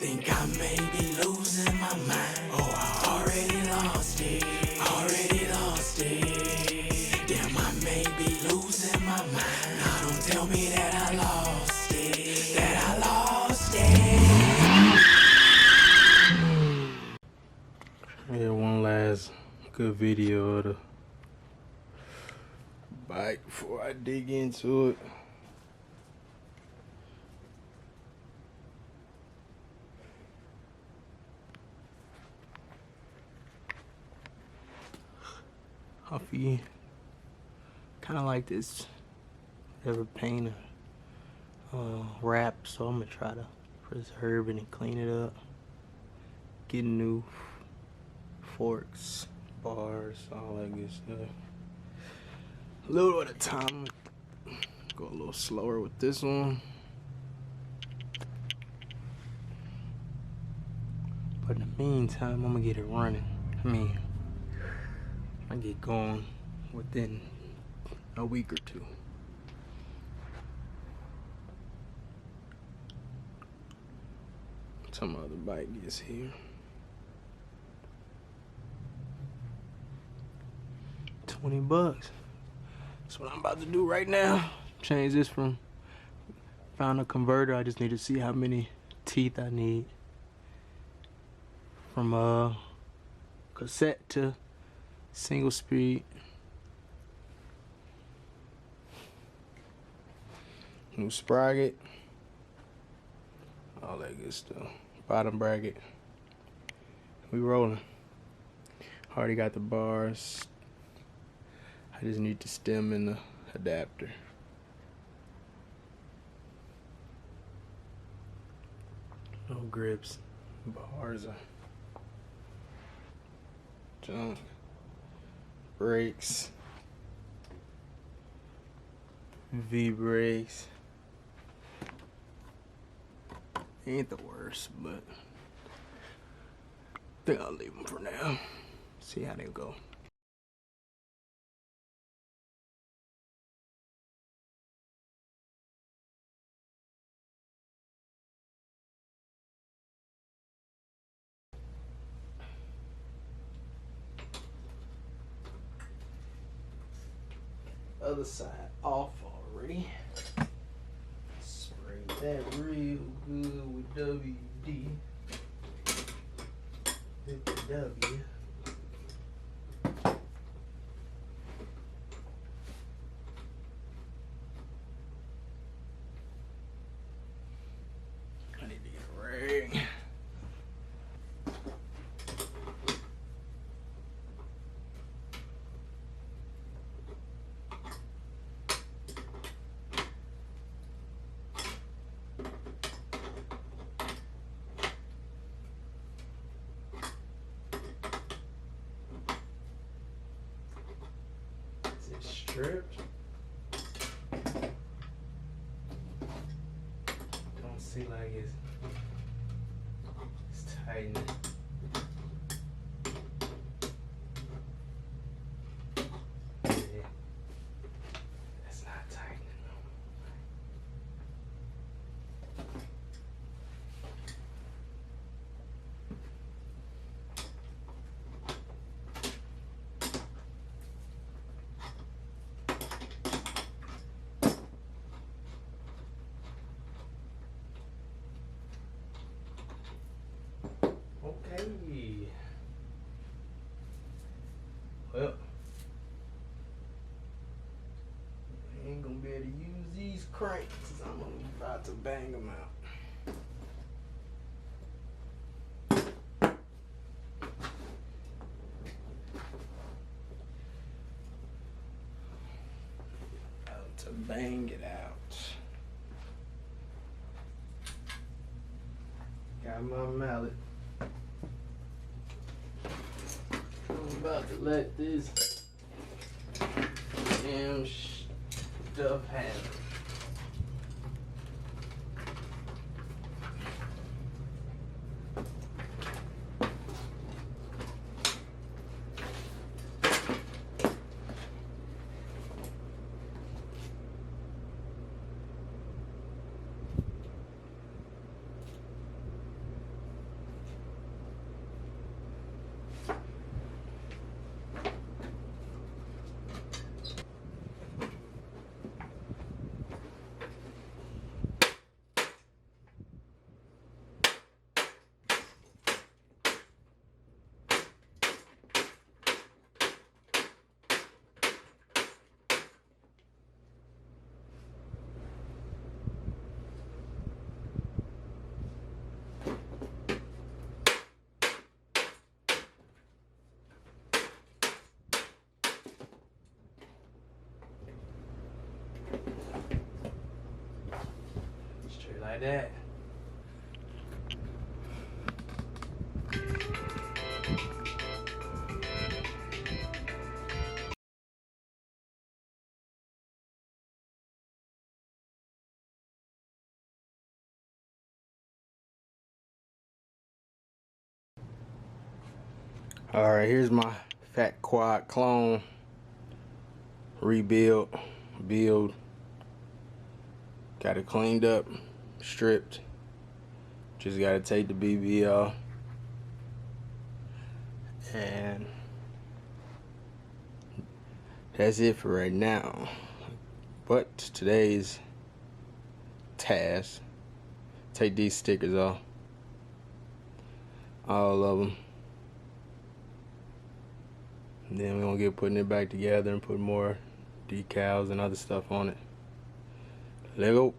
Think I may be losing my mind. Oh, I already lost it. Already lost it. Damn, I may be losing my mind. Now don't tell me that I lost it. That I lost it. Yeah, one last good video of the bike before I dig into it. Huffy, kind of like this, never paint or wrap, so I'm gonna try to preserve it and clean it up. Get new forks, bars, all that good stuff. A little at a time. Go a little slower with this one. But in the meantime, I'm gonna get it running. I get going within a week or two. Some other bike gets here. $20. That's what I'm about to do right now. Change this from, found a converter. I just need to see how many teeth I need. From cassette to single speed. New sprocket. All that good stuff. Bottom bracket. We rolling. Already got the bars. I just need the stem and the adapter. No grips. Bars are junk. Brakes. V brakes. Ain't the worst, but I think I'll leave them for now. See how they go. Other side off already. Spray that real good with WD. Hit the W. I need to get a rag. Stripped. Don't see like it's tightening. Yeah. That's not tightening. Okay. Well, I ain't gonna be able to use these cranks. I'm about to bang them out. About to bang it out. Got my mallet. I'm about to let this damn stuff happen. Like that. Alright, here's my fat quad clone. Rebuild, build. Got it cleaned up, stripped. Just gotta take the BB off. And that's it for right now. But today's task, take these stickers off. All of them. And then we're gonna get putting it back together and put more decals and other stuff on it. Lego.